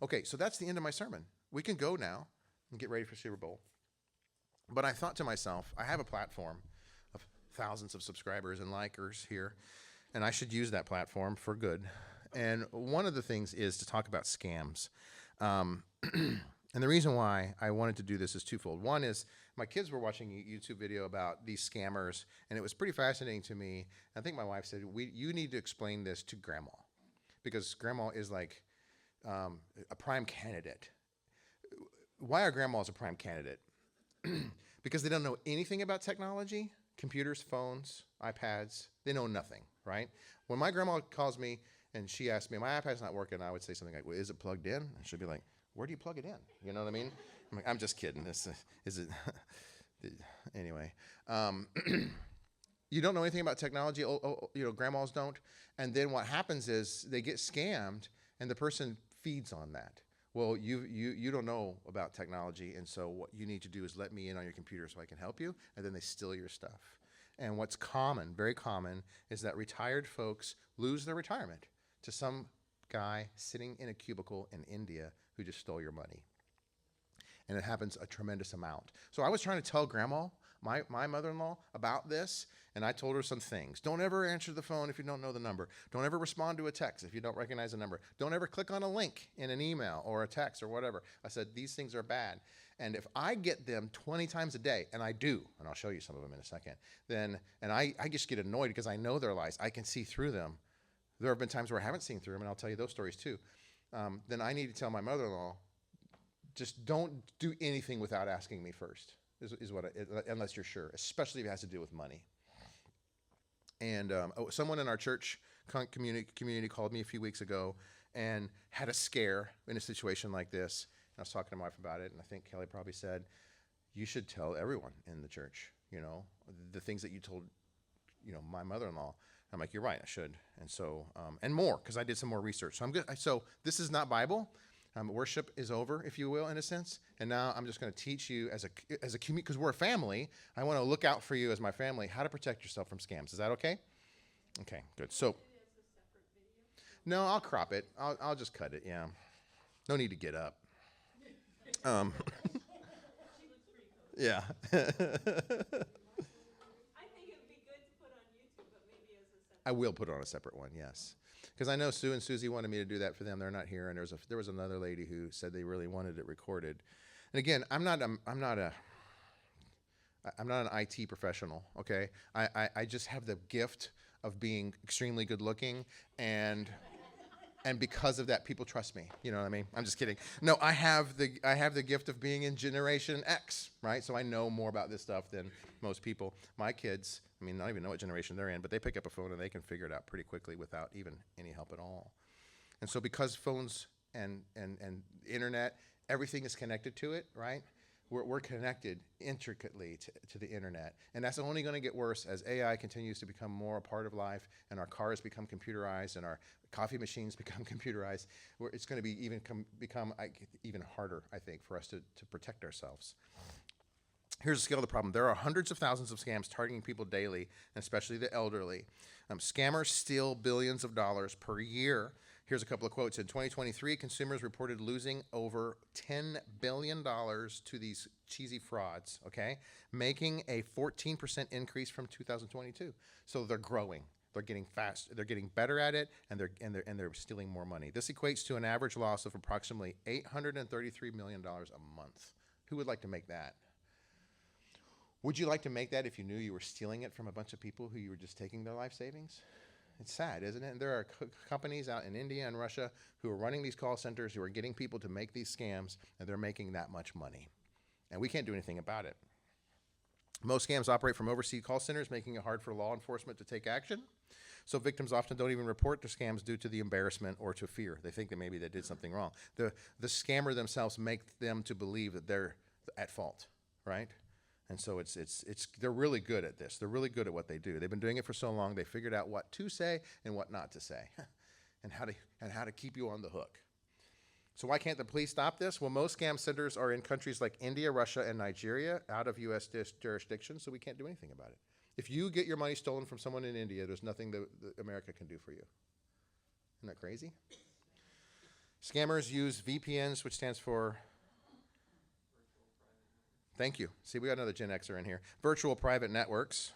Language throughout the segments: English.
Okay, so that's the end of my sermon. We can go now and get ready for Super Bowl. But I thought to myself, I have a platform of thousands of subscribers and likers here, and I should use that platform for good. And one of the things is to talk about scams. Um, and the reason why I wanted to do this is twofold. One is my kids were watching a YouTube video about these scammers, and it was pretty fascinating to me. I think my wife said, you need to explain this to grandma, because grandma is like a prime candidate. Why are grandmas a prime candidate? Because they don't know anything about technology, computers, phones, iPads. They know nothing, right? When my grandma calls me and she asks me, my iPad's not working, I would say something like, well, is it plugged in? And she'd be like, where do you plug it in? You know what I mean? I'm like, I'm just kidding. Is it? Anyway. You don't know anything about technology. Grandmas don't. And then what happens is they get scammed, and the person feeds on that. Well, you don't know about technology, and so what you need to do is let me in on your computer so I can help you, and then they steal your stuff. And what's common, very common, is that retired folks lose their retirement to some guy sitting in a cubicle in India who just stole your money. And it happens a tremendous amount. So I was trying to tell grandma, my mother-in-law, about this, and I told her some things. Don't ever answer the phone if you don't know the number. Don't ever respond to a text if you don't recognize the number. Don't ever click on a link in an email or a text or whatever. I said, these things are bad. And if I get them 20 times a day, and I do, and I'll show you some of them in a second, and I just get annoyed because I know they're lies. I can see through them. There have been times where I haven't seen through them, and I'll tell you those stories too. Then I need to tell my mother-in-law, just don't do anything without asking me first, unless you're sure, especially if it has to do with money. And someone in our church community called me a few weeks ago and had a scare in a situation like this. And I was talking to my wife about it, and I think Kelly probably said, you should tell everyone in the church, the things that you told, my mother-in-law. I'm like, you're right, I should. And so, and more, because I did some more research. So I'm good. So this is not Bible. Worship is over, if you will, in a sense. And now I'm just going to teach you as a community, because we're a family. I want to look out for you as my family, how to protect yourself from scams. Is that okay? Okay, good. So, no, I'll crop it. I'll just cut it. Yeah, no need to get up. Yeah. I will put it on a separate one. Yes. Because I know Sue and Susie wanted me to do that for them. They're not here, and there was another lady who said they really wanted it recorded. And again, I'm not an IT professional. Okay, I just have the gift of being extremely good looking, and because of that, people trust me. You know what I mean? I'm just kidding. No, I have the gift of being in Generation X, right? So I know more about this stuff than most people. My kids, I don't even know what generation they're in, but they pick up a phone and they can figure it out pretty quickly without even any help at all. And so because phones and internet, everything is connected to it, right? We're connected intricately to the internet. And that's only going to get worse as AI continues to become more a part of life, and our cars become computerized, and our coffee machines become computerized. It's going to be become even harder, I think, for us to protect ourselves. Here's the scale of the problem. There are hundreds of thousands of scams targeting people daily, and especially the elderly. Scammers steal billions of dollars per year. Here's a couple of quotes. In 2023, consumers reported losing over $10 billion to these cheesy frauds, okay, making a 14% increase from 2022. So they're growing. They're getting fast. They're getting better at it, and they're stealing more money. This equates to an average loss of approximately $833 million a month. Who would like to make that? Would you like to make that if you knew you were stealing it from a bunch of people who you were just taking their life savings? It's sad, isn't it? And there are companies out in India and Russia who are running these call centers, who are getting people to make these scams, and they're making that much money. And we can't do anything about it. Most scams operate from overseas call centers, making it hard for law enforcement to take action. So victims often don't even report their scams due to the embarrassment or to fear. They think that maybe they did something wrong. The scammer themselves make them to believe that they're at fault, right? And so they're really good at this. They're really good at what they do. They've been doing it for so long, they figured out what to say and what not to say, and how to keep you on the hook. So why can't the police stop this? Well, most scam centers are in countries like India, Russia, and Nigeria, out of U.S. jurisdiction, so we can't do anything about it. If you get your money stolen from someone in India, there's nothing that America can do for you. Isn't that crazy? Scammers use VPNs, which stands for, thank you. See, we got another Gen Xer in here. Virtual private networks.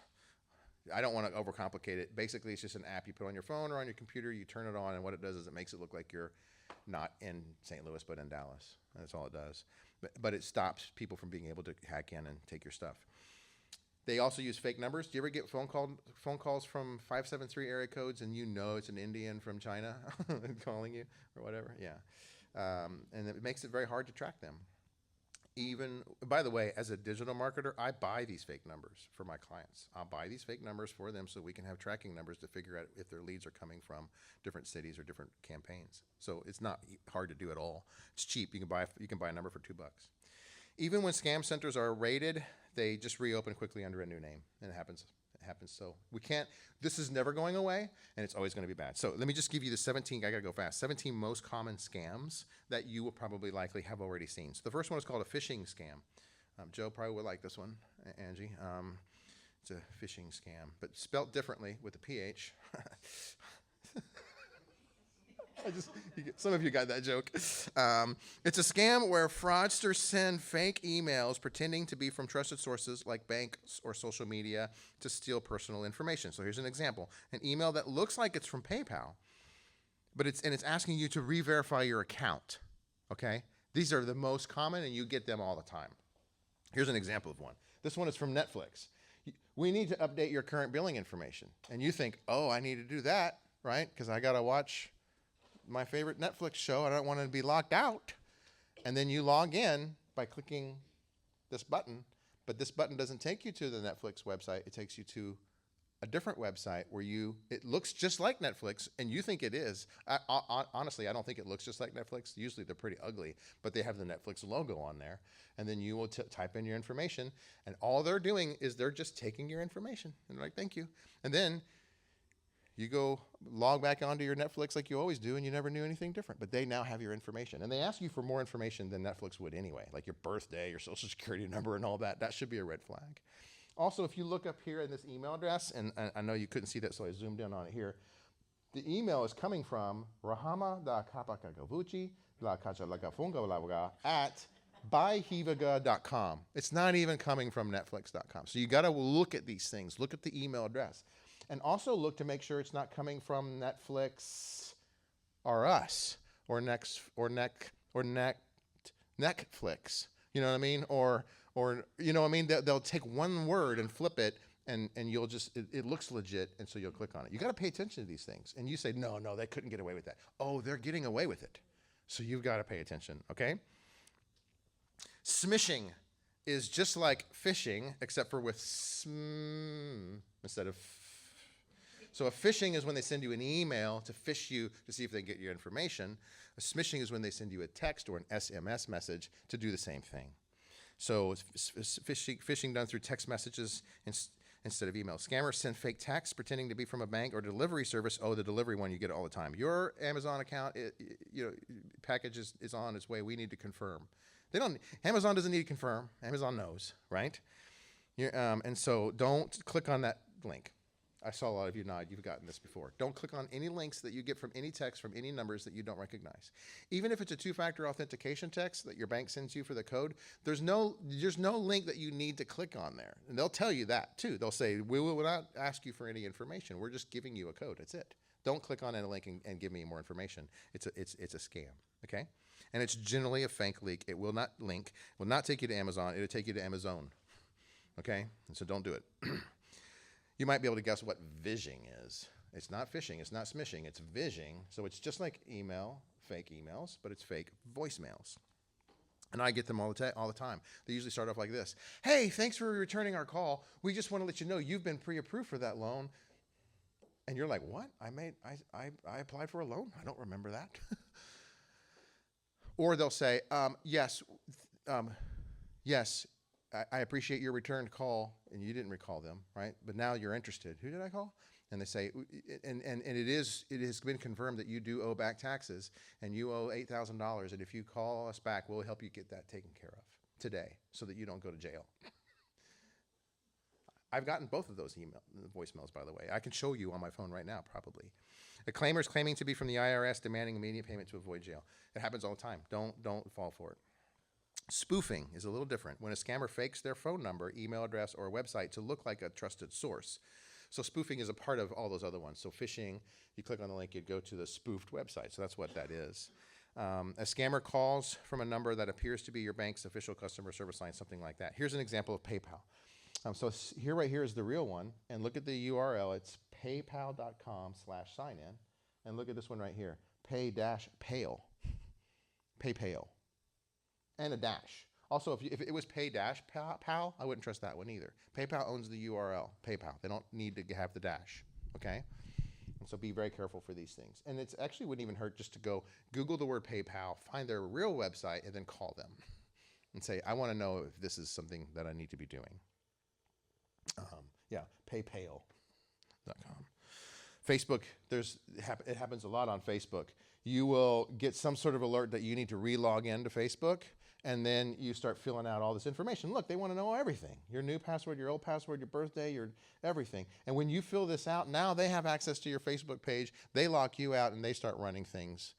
I don't want to overcomplicate it. Basically, it's just an app you put on your phone or on your computer. You turn it on, and what it does is it makes it look like you're not in St. Louis, but in Dallas. That's all it does. But it stops people from being able to hack in and take your stuff. They also use fake numbers. Do you ever get phone calls from 573 area codes, and you know it's an Indian from China calling you or whatever? Yeah. And it makes it very hard to track them. Even, by the way, as a digital marketer, I buy these fake numbers for my clients. I'll buy these fake numbers for them so we can have tracking numbers to figure out if their leads are coming from different cities or different campaigns. So it's not hard to do at all. It's cheap. You can buy a number for $2. Even when scam centers are raided, they just reopen quickly under a new name, and it happens. So we can't, this is never going away, and it's always going to be bad. So let me just give you the 17, I got to go fast, 17 most common scams that you will probably likely have already seen. So the first one is called a phishing scam. Joe probably would like this one, Angie. It's a phishing scam, but spelt differently with a PH. Some of you got that joke. It's a scam where fraudsters send fake emails pretending to be from trusted sources like banks or social media to steal personal information. So here's an example. An email that looks like it's from PayPal, but it's asking you to re-verify your account, okay? These are the most common, and you get them all the time. Here's an example of one. This one is from Netflix. We need to update your current billing information. And you think, oh, I need to do that, right? Because I got to watch my favorite Netflix show. I don't want to be locked out. And then you log in by clicking this button, but this button doesn't take you to the Netflix website. It takes you to a different website where it looks just like Netflix, and you think it is. Honestly, I don't think it looks just like Netflix. Usually they're pretty ugly, but they have the Netflix logo on there. And then you will type in your information, and all they're doing is they're just taking your information. And they're like, thank you. And then you go log back onto your Netflix like you always do, and you never knew anything different. But they now have your information. And they ask you for more information than Netflix would anyway, like your birthday, your social security number, and all that. That should be a red flag. Also, if you look up here in this email address, and I know you couldn't see that, so I zoomed in on it here. The email is coming from at byhivaga.com. It's not even coming from netflix.com. So you got to look at these things. Look at the email address. And also look to make sure it's not coming from Netflix or us or Netflix. You know what I mean? Or you know what I mean? They'll take one word and flip it, and you'll just, it looks legit, and so you'll click on it. You got to pay attention to these things. And you say, no, they couldn't get away with that. Oh, they're getting away with it. So you've got to pay attention, okay? Smishing is just like phishing, except for with instead of. So a phishing is when they send you an email to phish you to see if they get your information. A smishing is when they send you a text or an SMS message to do the same thing. So phishing done through text messages instead of email. Scammers send fake texts pretending to be from a bank or delivery service. Oh, the delivery one, you get it all the time. Your Amazon account, package is on its way. We need to confirm. Amazon doesn't need to confirm. Amazon knows, right? And so don't click on that link. I saw a lot of you nod. You've gotten this before. Don't click on any links that you get from any text from any numbers that you don't recognize. Even if it's a two-factor authentication text that your bank sends you for the code, there's no link that you need to click on there. And they'll tell you that too. They'll say, we will not ask you for any information. We're just giving you a code. That's it. Don't click on any link and give me more information. It's a scam, okay? And it's generally a fake link. It will not link, will not take you to Amazon. It'll take you to Amazon, okay? And so don't do it. You might be able to guess what vishing is. It's not phishing, it's not smishing, it's vishing. So it's just like email, fake emails, but it's fake voicemails. And I get them all the time. They usually start off like this. Hey, thanks for returning our call. We just want to let you know you've been pre-approved for that loan. And you're like, what? I applied for a loan? I don't remember that. Or they'll say, yes, I appreciate your returned call, and you didn't recall them, right? But now you're interested. Who did I call? And they say, and it has been confirmed that you do owe back taxes, and you owe $8,000, and if you call us back, we'll help you get that taken care of today so that you don't go to jail. I've gotten both of those voicemails, by the way. I can show you on my phone right now, probably. A claimer is claiming to be from the IRS, demanding immediate payment to avoid jail. It happens all the time. Don't fall for it. Spoofing is a little different. When a scammer fakes their phone number, email address, or website to look like a trusted source. So spoofing is a part of all those other ones. So phishing, you click on the link, you'd go to the spoofed website. So that's what that is. A scammer calls from a number that appears to be your bank's official customer service line, something like that. Here's an example of PayPal. So here, right here is the real one. And look at the URL. It's paypal.com/sign-in. And look at this one right here, pay-pale. PayPal. And a dash. Also, if it was pay-pal, I wouldn't trust that one either. PayPal owns the URL, PayPal. They don't need to have the dash, okay? And so be very careful for these things. And it actually wouldn't even hurt just to go Google the word PayPal, find their real website, and then call them and say, I want to know if this is something that I need to be doing. paypal.com. Facebook, it happens a lot on Facebook. You will get some sort of alert that you need to re-log into Facebook, and then you start filling out all this information. Look, they want to know everything. Your new password, your old password, your birthday, your everything. And when you fill this out, now they have access to your Facebook page. They lock you out, and they start running things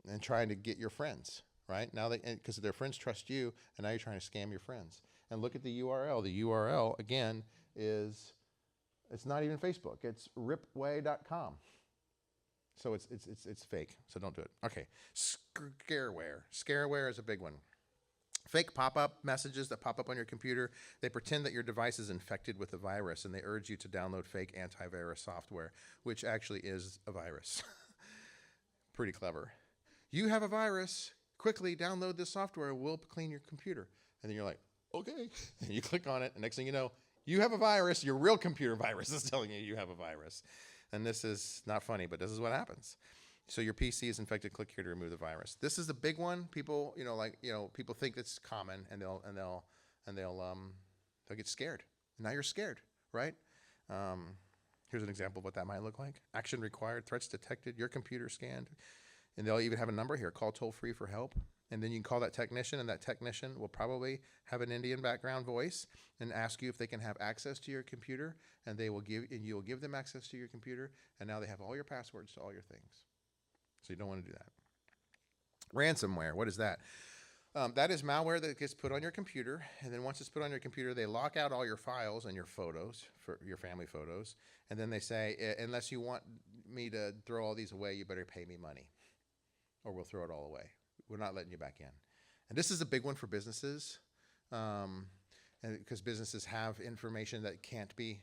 and trying to get your friends, right? Now because their friends trust you, and now you're trying to scam your friends. And look at the URL. The URL, again, it's not even Facebook. It's ripway.com. So it's fake. So don't do it. Okay, scareware. Scareware is a big one. Fake pop-up messages that pop up on your computer. They pretend that your device is infected with a virus, and they urge you to download fake antivirus software, which actually is a virus. Pretty clever. You have a virus. Quickly download this software. We'll clean your computer. And then you're like, okay. And you click on it, and next thing you know, you have a virus. Your real computer virus is telling you have a virus. And this is not funny, but this is what happens. So your PC is infected. Click here to remove the virus. This is a big one. People, people think it's common, and they'll get scared. Now you're scared, right? Here's an example of what that might look like. Action required. Threats detected. Your computer scanned, and they'll even have a number here. Call toll free for help. And then you can call that technician, and that technician will probably have an Indian background voice and ask you if they can have access to your computer, and you will give them access to your computer, and now they have all your passwords to all your things. So you don't want to do that. Ransomware, what is that? That is malware that gets put on your computer, and then once it's put on your computer, they lock out all your files and your photos, for your family photos, and then they say, unless you want me to throw all these away, you better pay me money, or we'll throw it all away. We're not letting you back in. And this is a big one for businesses, and because businesses have information that can't be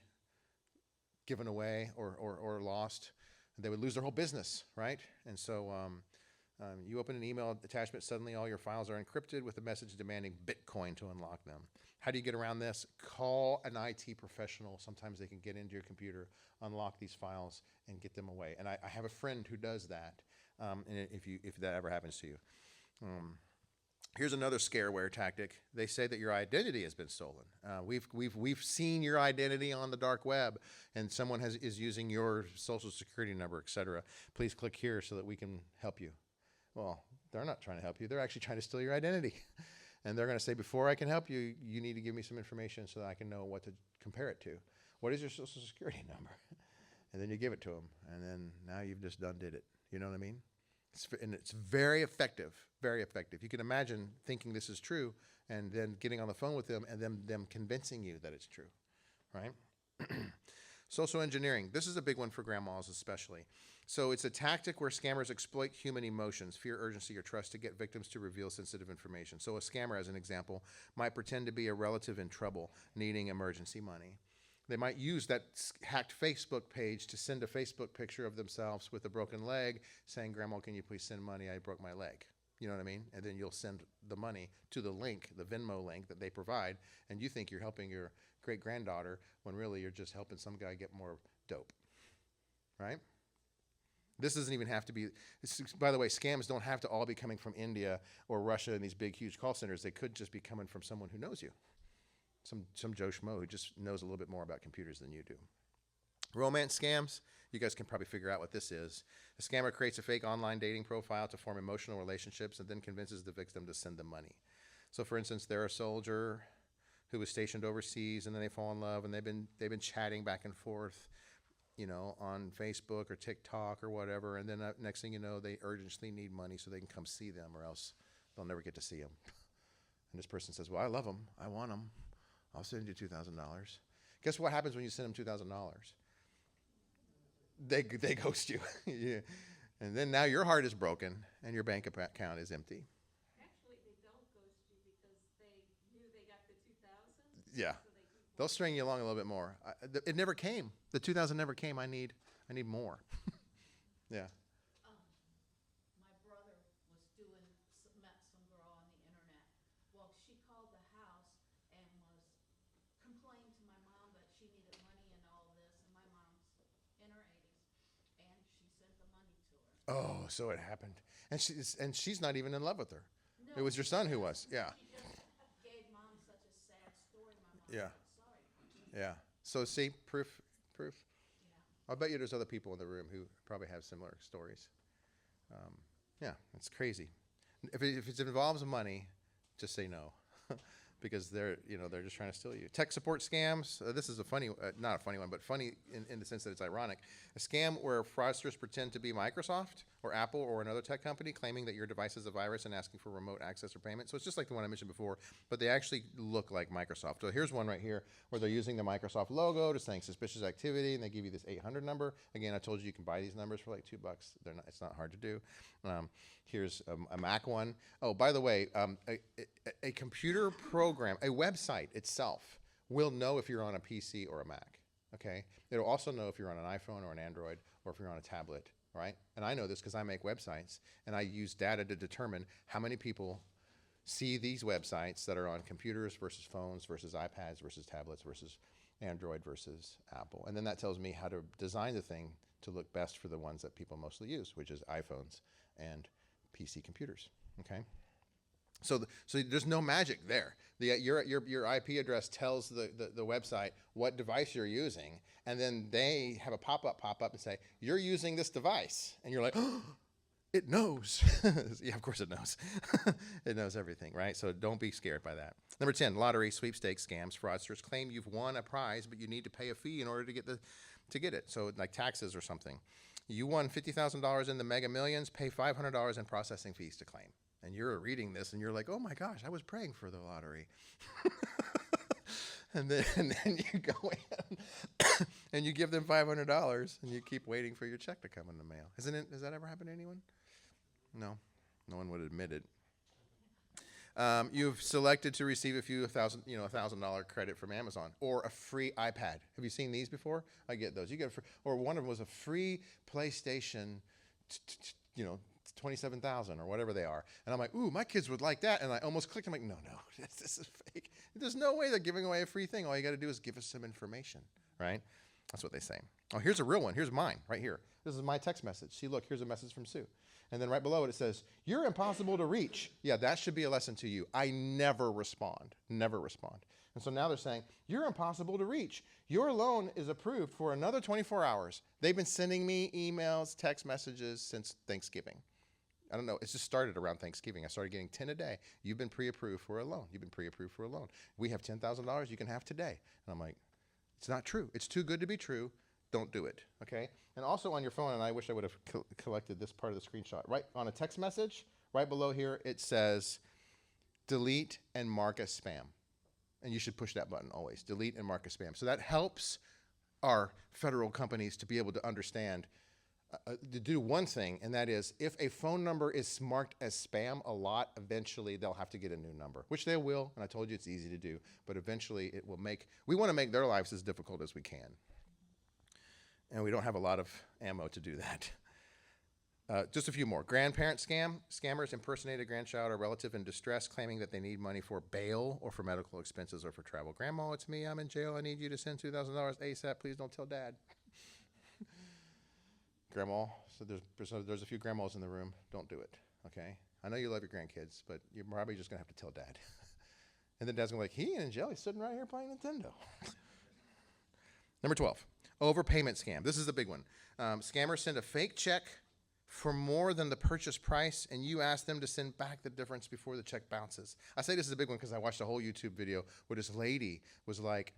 given away or lost. They would lose their whole business, right? And so you open an email attachment, suddenly all your files are encrypted with a message demanding Bitcoin to unlock them. How do you get around this? Call an IT professional. Sometimes they can get into your computer, unlock these files, and get them away. And I have a friend who does that, and if that ever happens to you. Here's another scareware tactic. They say that your identity has been stolen. We've seen your identity on the dark web, and someone is using your social security number, etc. Please click here so that we can help you. Well, they're not trying to help you. They're actually trying to steal your identity. And they're going to say, before I can help you, you need to give me some information so that I can know what to compare it to. What is your social security number? And then you give it to them, and then now you've just did it. You know what I mean? It's very effective, very effective. You can imagine thinking this is true and then getting on the phone with them and them convincing you that it's true, right? Social engineering. This is a big one for grandmas especially. So it's a tactic where scammers exploit human emotions, fear, urgency, or trust to get victims to reveal sensitive information. So a scammer, as an example, might pretend to be a relative in trouble needing emergency money. They might use that hacked Facebook page to send a Facebook picture of themselves with a broken leg saying, Grandma, can you please send money? I broke my leg. You know what I mean? And then you'll send the money to the link, the Venmo link that they provide, and you think you're helping your great-granddaughter when really you're just helping some guy get more dope, right? This doesn't even have to be, by the way, scams don't have to all be coming from India or Russia and these big, huge call centers. They could just be coming from someone who knows you. Some Joe Schmo who just knows a little bit more about computers than you do. Romance scams, you guys can probably figure out what this is. A scammer creates a fake online dating profile to form emotional relationships and then convinces the victim to send them money. So for instance, they're a soldier who was stationed overseas, and then they fall in love, and they've been chatting back and forth, on Facebook or TikTok or whatever, and then next thing you know, they urgently need money so they can come see them, or else they'll never get to see them. And this person says, "Well, I love them. I want them. I'll send you $2,000." Guess what happens when you send them $2,000? They ghost you. Yeah. And then now your heart is broken and your bank account is empty. Actually, they don't ghost you because they knew they got the 2,000. Yeah. So they keep They'll string you along a little bit more. It never came. The 2,000 never came. I need more. Yeah. My brother was met some girl on the internet. Well, she called the house and was complaining to my mom that she needed money and all this, and my mom's in her 80s, and she sent the money to her. Oh, so it happened. And she's not even in love with her. No, It was your son who was. Yeah. She just gave mom such a sad story. My mom Yeah. said, sorry. Yeah. So see, proof. Yeah. I'll bet you there's other people in the room who probably have similar stories. Yeah, it's crazy. If it involves money, just say no, because they're just trying to steal you. Tech support scams. This is a funny, not a funny one, but funny in the sense that it's ironic. A scam where fraudsters pretend to be Microsoft or Apple or another tech company, claiming that your device has a virus and asking for remote access or payment. So it's just like the one I mentioned before, but they actually look like Microsoft. So here's one right here where they're using the Microsoft logo to saying suspicious activity, and they give you this 800 number. Again, I told you can buy these numbers for like $2. It's not hard to do. Here's a Mac one. Oh, by the way, a computer program, a website itself will know if you're on a PC or a Mac. Okay, it'll also know if you're on an iPhone or an Android or if you're on a tablet. Right? And I know this because I make websites, and I use data to determine how many people see these websites that are on computers versus phones versus iPads versus tablets versus Android versus Apple. And then that tells me how to design the thing to look best for the ones that people mostly use, which is iPhones and PC computers. Okay? So there's no magic there. Your IP address tells the website what device you're using, and then they have a pop up and say, "You're using this device," and you're like, "Oh, it knows." Yeah, of course it knows. It knows everything, right? So don't be scared by that. Number 10, lottery, sweepstakes, scams. Fraudsters claim you've won a prize, but you need to pay a fee in order to get it. So like taxes or something. You won $50,000 in the Mega Millions. Pay $500 in processing fees to claim. And you're reading this and you're like, "Oh my gosh, I was praying for the lottery." and then you go in and you give them $500 and you keep waiting for your check to come in the mail. Has that ever happened to anyone? No one would admit it. You've selected to receive $1,000 credit from Amazon or a free iPad. Have you seen these before? I get those. You get or one of them was a free PlayStation, 27,000 or whatever they are. And I'm like, "Ooh, my kids would like that." And I almost clicked. I'm like, no, this is fake. There's no way they're giving away a free thing. All you got to do is give us some information, right? That's what they say. Oh, here's a real one. Here's mine right here. This is my text message. See, look, here's a message from Sue. And then right below it, it says, "You're impossible to reach." Yeah, that should be a lesson to you. I never respond. And so now they're saying, "You're impossible to reach. Your loan is approved for another 24 hours. They've been sending me emails, text messages since Thanksgiving. I don't know. It's just started around Thanksgiving. I started getting 10 a day. You've been pre-approved for a loan. We have $10,000 you can have today. And I'm like, it's not true. It's too good to be true. Don't do it. Okay? And also on your phone, and I wish I would have collected this part of the screenshot. Right on a text message, right below here, it says delete and mark as spam. And you should push that button always. Delete and mark as spam. So that helps our federal companies to be able to understand to do one thing, and that is if a phone number is marked as spam a lot, eventually they'll have to get a new number, which they will, and I told you it's easy to do, but eventually it will we want to make their lives as difficult as we can. And we don't have a lot of ammo to do that. Just a few more. Grandparent scam. Scammers impersonate a grandchild or relative in distress, claiming that they need money for bail or for medical expenses or for travel. "Grandma, it's me. I'm in jail. I need you to send $2,000 ASAP. Please don't tell Dad." Grandma, so there's a few grandmas in the room. Don't do it, okay? I know you love your grandkids, but you're probably just going to have to tell Dad. And then Dad's going to be like, "He ain't in jail. He's sitting right here playing Nintendo." Number 12, overpayment scam. This is the big one. Scammers send a fake check for more than the purchase price, and you ask them to send back the difference before the check bounces. I say this is a big one because I watched a whole YouTube video where this lady was like,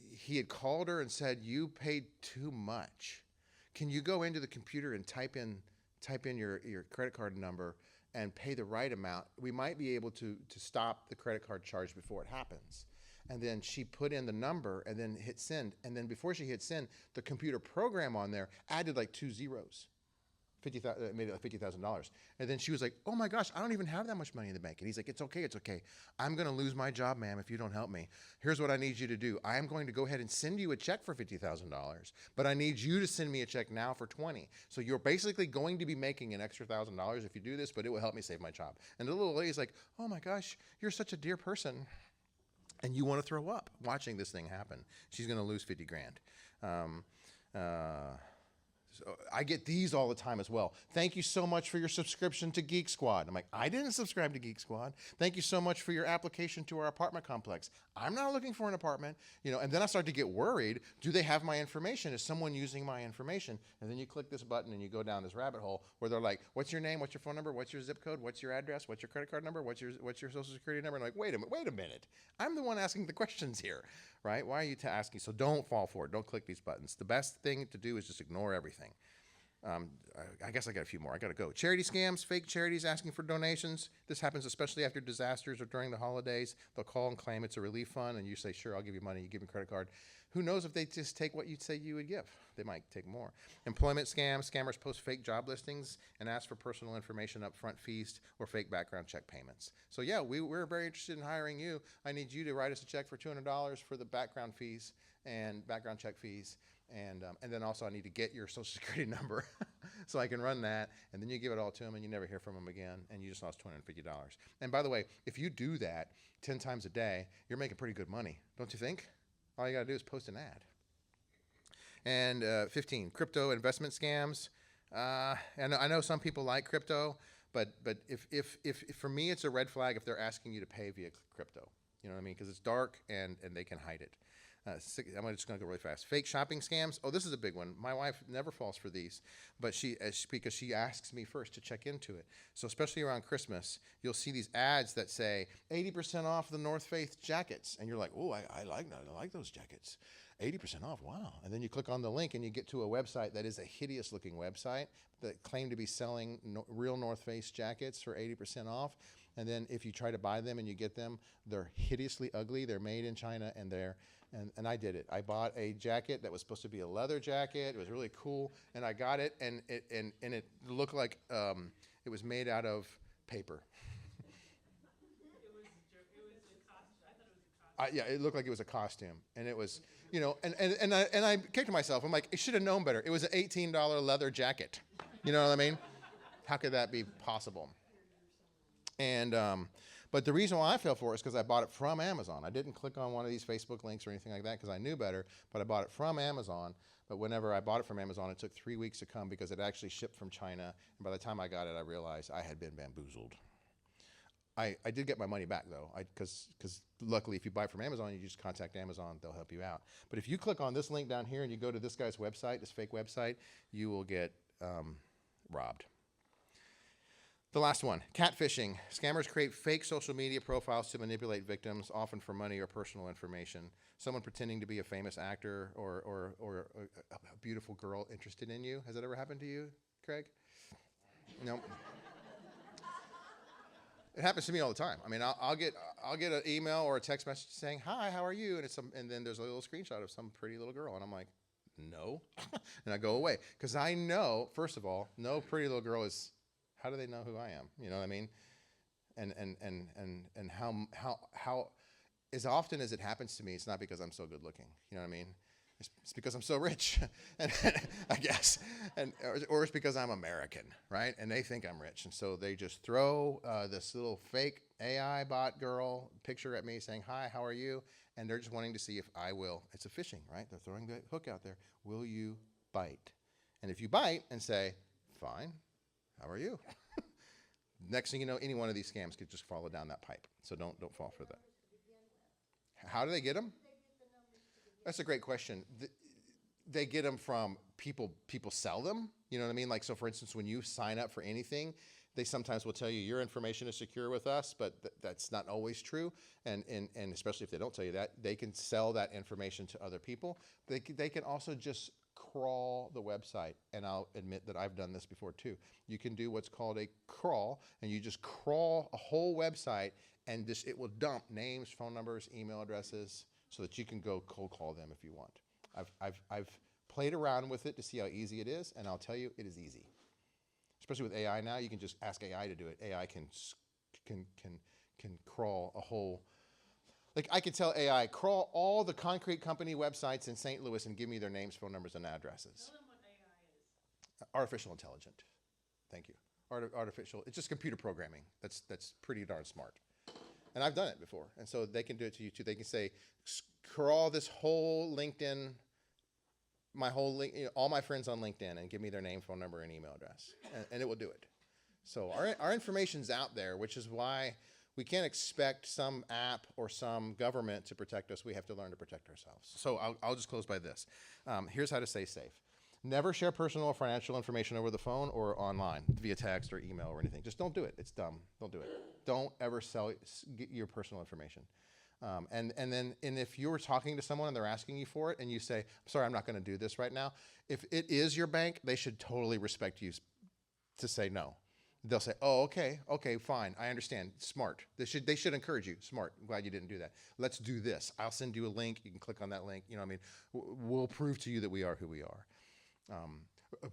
he had called her and said, "You paid too much. Can you go into the computer and type in your credit card number and pay the right amount? We might be able to stop the credit card charge before it happens." And then she put in the number and then hit send. And then before she hit send, the computer program on there added like 2 zeros. Made it like $50,000. And then she was like, "Oh my gosh, I don't even have that much money in the bank." And he's like, "It's okay, it's okay. I'm going to lose my job, ma'am, if you don't help me. Here's what I need you to do. I am going to go ahead and send you a check for $50,000, but I need you to send me a check now for 20. So you're basically going to be making an extra $1,000 if you do this, but it will help me save my job." And the little lady's like, "Oh my gosh, you're such a dear person." And you want to throw up watching this thing happen. She's going to lose 50 grand. So I get these all the time as well. "Thank you so much for your subscription to Geek Squad." I'm like, "I didn't subscribe to Geek Squad. Thank you so much for your application to our apartment complex. I'm not looking for an apartment." And then I start to get worried. Do they have my information? Is someone using my information? And then you click this button and you go down this rabbit hole where they're like, "What's your name? What's your phone number? What's your zip code? What's your address? What's your credit card number? What's your social security number?" And I'm like, wait a minute. I'm the one asking the questions here, right? Why are you asking? So don't fall for it. Don't click these buttons. The best thing to do is just ignore everything. I guess I got a few more. I got to go. Charity scams, fake charities asking for donations. This happens especially after disasters or during the holidays. They'll call and claim it's a relief fund, and you say, "Sure, I'll give you money." You give them a credit card. Who knows if they just take what you say you would give? They might take more. Employment scams. Scammers post fake job listings and ask for personal information, upfront fees, or fake background check payments. So yeah, we're very interested in hiring you. I need you to write us a check for $200 for the background fees and background check fees. And then also I need to get your social security number so I can run that. And then you give it all to them and you never hear from them again. And you just lost $250. And by the way, if you do that 10 times a day, you're making pretty good money, don't you think? All you got to do is post an ad. And 15, crypto investment scams. And I know some people like crypto, but if for me, it's a red flag if they're asking you to pay via crypto. You know what I mean? Because it's dark and they can hide it. I'm just going to go really fast. Fake shopping scams. Oh, this is a big one. My wife never falls for these, but because she asks me first to check into it. So especially around Christmas, you'll see these ads that say 80% off the North Face jackets, and you're like, "Oh, I like that. I like those jackets. 80% off. Wow!" And then you click on the link, and you get to a website that is a hideous-looking website that claim to be selling real North Face jackets for 80% off. And then if you try to buy them and you get them, they're hideously ugly. They're made in China, and I did it. I bought a jacket that was supposed to be a leather jacket. It was really cool, and I got it, and it looked like it was made out of paper. Yeah, it looked like it was a costume, and it was, and I kicked myself. I'm like, I should have known better. It was an $18 leather jacket. You know what I mean? How could that be possible? And but the reason why I fell for it is because I bought it from Amazon. I didn't click on one of these Facebook links or anything like that because I knew better, but I bought it from Amazon. But whenever I bought it from Amazon, it took 3 weeks to come because it actually shipped from China. And by the time I got it, I realized I had been bamboozled. I did get my money back, though, because luckily, if you buy from Amazon, you just contact Amazon. They'll help you out. But if you click on this link down here and you go to this guy's website, this fake website, you will get robbed. The last one, catfishing. Scammers create fake social media profiles to manipulate victims, often for money or personal information. Someone pretending to be a famous actor or a beautiful girl interested in you. Has that ever happened to you, Craig? No. It happens to me all the time. I mean, I'll get an email or a text message saying, "Hi, how are you?" And then there's a little screenshot of some pretty little girl, and I'm like, "No," and I go away because I know, first of all, no pretty little girl is. How do they know who I am? You know what I mean? And how as often as it happens to me, it's not because I'm so good looking. You know what I mean? It's because I'm so rich, and I guess, or it's because I'm American, right? And they think I'm rich, and so they just throw this little fake AI bot girl picture at me saying, "Hi, how are you?" And they're just wanting to see if I will. It's a phishing, right? They're throwing the hook out there. Will you bite? And if you bite and say, "Fine. How are you?" Next thing you know, any one of these scams could just follow down that pipe. So don't fall for that. How do they get them? That's a great question. They get them from people sell them. You know what I mean? Like, so for instance, when you sign up for anything, they sometimes will tell you your information is secure with us, but that's not always true. And especially if they don't tell you that, they can sell that information to other people. They can also just crawl the website. And I'll admit that I've done this before too. You can do what's called a crawl, and you just crawl a whole website, and just it will dump names, phone numbers, email addresses, so that you can go cold call them if you want. I've played around with it to see how easy it is, and I'll tell you, it is easy. Especially with AI now, you can just ask AI to do it. AI can crawl a whole. Like, I could tell AI, crawl all the concrete company websites in St. Louis and give me their names, phone numbers, and addresses. Tell them what AI is. Artificial intelligent. Thank you. Artificial. It's just computer programming. That's pretty darn smart. And I've done it before, and so they can do it to you too. They can say, crawl this whole LinkedIn, my whole link, all my friends on LinkedIn, and give me their name, phone number, and email address, and it will do it. So our information's out there, which is why we can't expect some app or some government to protect us. We have to learn to protect ourselves. So I'll just close by this. Here's how to stay safe. Never share personal or financial information over the phone or online via text or email or anything. Just don't do it. It's dumb. Don't do it. Don't ever get your personal information. And if you're talking to someone and they're asking you for it and you say, I'm sorry, I'm not going to do this right now. If it is your bank, they should totally respect you to say no. They'll say, oh, okay, fine. I understand. Smart. They should encourage you. Smart. I'm glad you didn't do that. Let's do this. I'll send you a link. You can click on that link. You know what I mean? We'll prove to you that we are who we are.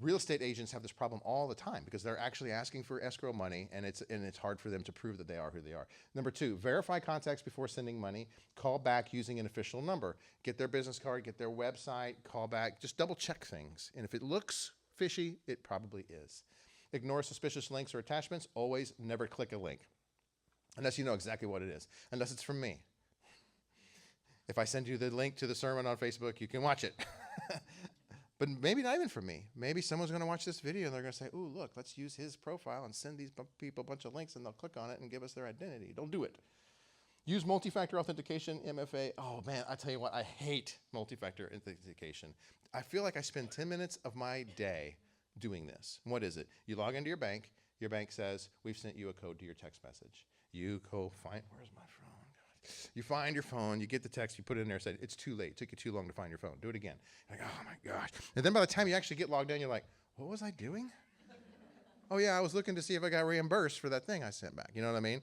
Real estate agents have this problem all the time because they're actually asking for escrow money, and it's hard for them to prove that they are who they are. Number two, verify contacts before sending money. Call back using an official number. Get their business card, get their website, call back. Just double check things. And if it looks fishy, it probably is. Ignore suspicious links or attachments. Always never click a link unless you know exactly what it is, unless it's from me. If I send you the link to the sermon on Facebook, you can watch it. But maybe not even from me. Maybe someone's going to watch this video and they're going to say, ooh, look, let's use his profile and send these people a bunch of links, and they'll click on it and give us their identity. Don't do it. Use multi-factor authentication, MFA. Oh, man, I tell you what, I hate multi-factor authentication. I feel like I spend 10 minutes of my day doing this. What is it? You log into your bank says, we've sent you a code to your text message. You go find, where's my phone? You find your phone, you get the text, you put it in there, say, it's too late, it took you too long to find your phone. Do it again. You're like, oh my gosh. And then by the time you actually get logged in, you're like, what was I doing? Oh yeah, I was looking to see if I got reimbursed for that thing I sent back. You know what I mean?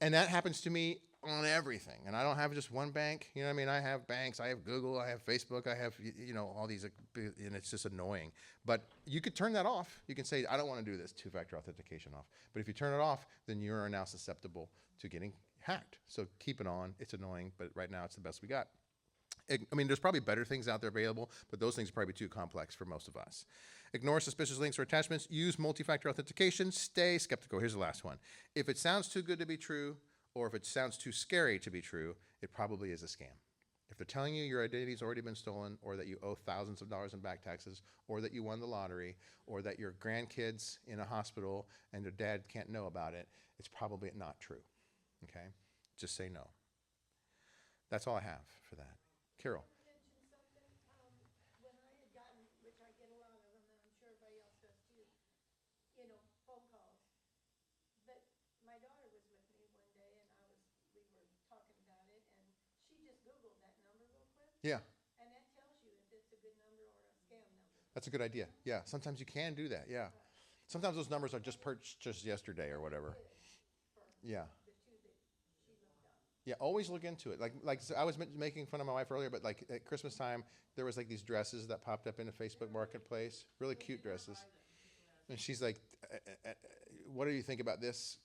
And that happens to me on everything. And I don't have just one bank. You know what I mean? I have banks, I have Google, I have Facebook, I have, all these, and it's just annoying. But you could turn that off. You can say, I don't want to do this two-factor authentication off. But if you turn it off, then you are now susceptible to getting hacked. So keep it on. It's annoying, but right now it's the best we got. I mean, there's probably better things out there available, but those things are probably too complex for most of us. Ignore suspicious links or attachments. Use multi-factor authentication. Stay skeptical. Here's the last one. If it sounds too good to be true, or if it sounds too scary to be true, it probably is a scam. If they're telling you your identity's already been stolen, or that you owe thousands of dollars in back taxes, or that you won the lottery, or that your grandkid's in a hospital and their dad can't know about it, it's probably not true. Okay? Just say no. That's all I have for that. Carol. Mention something, when I had gotten, which I get a lot of them, and I'm sure everybody else does too, phone calls. But my daughter was with me one day, and we were talking about it, and she just Googled that number real quick. Yeah. And that tells you if it's a good number or a scam number. That's a good idea. Yeah. Sometimes you can do that. Yeah. Sometimes those numbers are just purchased yesterday or whatever. Yeah. Yeah, always look into it. Like so I was making fun of my wife earlier, but like at Christmas time, there was like these dresses that popped up in the Facebook Marketplace, really cute dresses. And she's like, "What do you think about this?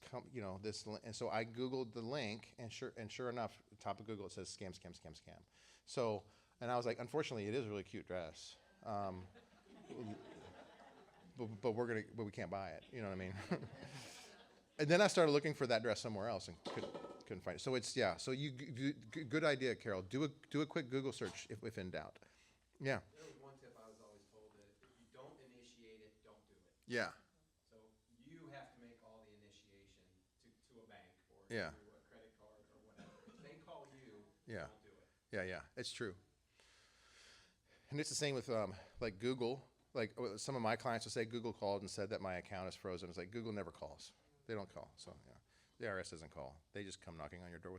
This." And so I Googled the link, and sure enough, top of Google it says scam, scam, scam, scam. So, and I was like, unfortunately, it is a really cute dress, but we can't buy it. You know what I mean? And then I started looking for that dress somewhere else and couldn't find it. So So good idea, Carol. Do a quick Google search if in doubt. Yeah. There was one tip I was always told that if you don't initiate it, don't do it. Yeah. So you have to make all the initiation to a bank or Yeah. to a credit card or whatever. If they call you, Yeah. don't do it. Yeah. It's true. And it's the same with like Google. Like some of my clients will say Google called and said that my account is frozen. It's like Google never calls. They don't call. So yeah, the IRS doesn't call. They just come knocking on your door with